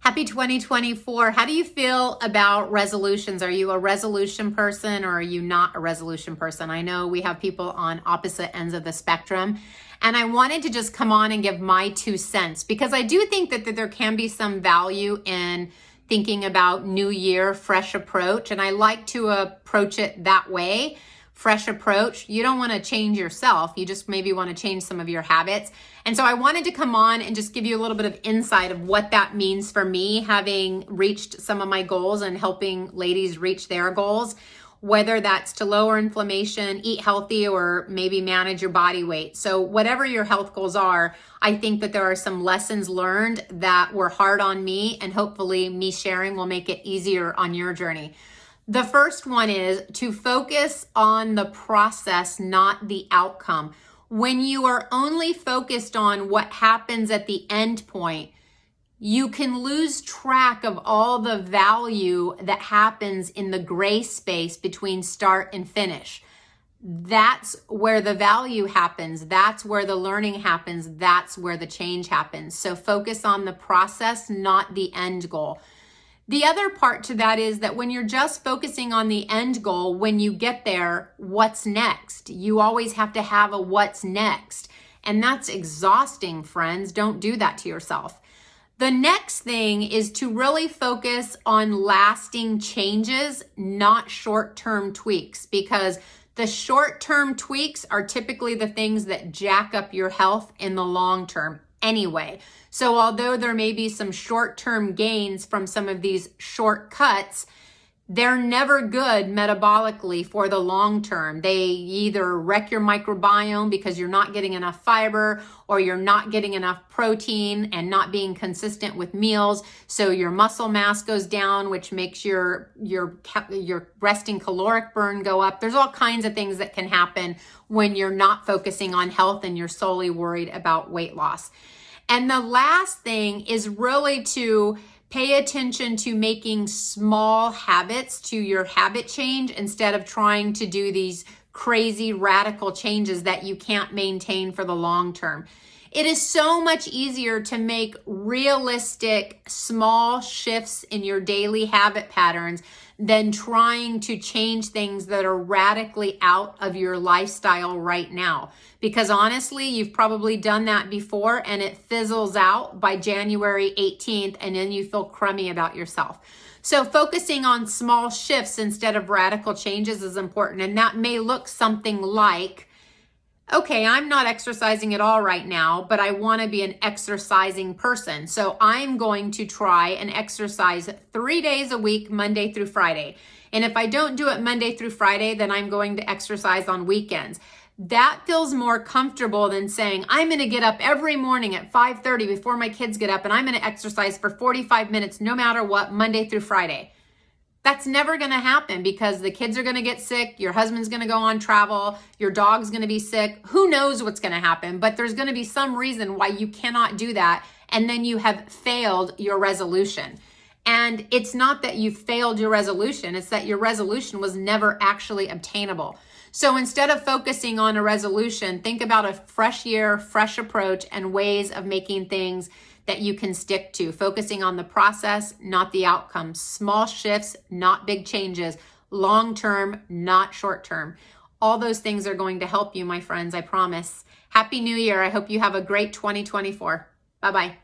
Happy 2024. How do you feel about resolutions? Are you a resolution person or are you not a resolution person? I know we have people on opposite ends of the spectrum, and I wanted to just come on and give my 2 cents because I do think that there can be some value in thinking about new year, fresh approach, and I like to approach it that way. Fresh approach. You don't want to change yourself. You just maybe want to change some of your habits. And so I wanted to come on and just give you a little bit of insight of what that means for me, having reached some of my goals and helping ladies reach their goals, whether that's to lower inflammation, eat healthy, or maybe manage your body weight. So whatever your health goals are, I think that there are some lessons learned that were hard on me, and hopefully me sharing will make it easier on your journey. The first one is to focus on the process, not the outcome. When you are only focused on what happens at the end point, you can lose track of all the value that happens in the gray space between start and finish. That's where the value happens. That's where the learning happens. That's where the change happens. So focus on the process, not the end goal. The other part to that is that when you're just focusing on the end goal, when you get there, what's next? You always have to have a what's next. And that's exhausting, friends. Don't do that to yourself. The next thing is to really focus on lasting changes, not short-term tweaks, because the short-term tweaks are typically the things that jack up your health in the long term anyway. So although there may be some short-term gains from some of these shortcuts, they're never good metabolically for the long term. They either wreck your microbiome because you're not getting enough fiber, or you're not getting enough protein and not being consistent with meals. So your muscle mass goes down, which makes your resting caloric burn go up. There's all kinds of things that can happen when you're not focusing on health and you're solely worried about weight loss. And the last thing is really to pay attention to making small habits to your habit change instead of trying to do these crazy radical changes that you can't maintain for the long term. It is so much easier to make realistic small shifts in your daily habit patterns than trying to change things that are radically out of your lifestyle right now. Because honestly, you've probably done that before and it fizzles out by January 18th, and then you feel crummy about yourself. So focusing on small shifts instead of radical changes is important. And that may look something like, okay, I'm not exercising at all right now, but I want to be an exercising person. So I'm going to try and exercise 3 days a week, Monday through Friday. And if I don't do it Monday through Friday, then I'm going to exercise on weekends. That feels more comfortable than saying, I'm going to get up every morning at 5:30 before my kids get up, and I'm going to exercise for 45 minutes no matter what, Monday through Friday. That's never going to happen because the kids are going to get sick, your husband's going to go on travel, your dog's going to be sick. Who knows what's going to happen, but there's going to be some reason why you cannot do that, and then you have failed your resolution. And it's not that you failed your resolution, it's that your resolution was never actually obtainable. So instead of focusing on a resolution, think about a fresh year, fresh approach, and ways of making things that you can stick to, focusing on the process, not the outcome. Small shifts, not big changes. Long term, not short term. All those things are going to help you, my friends, I promise. Happy New Year. I hope you have a great 2024. Bye-bye.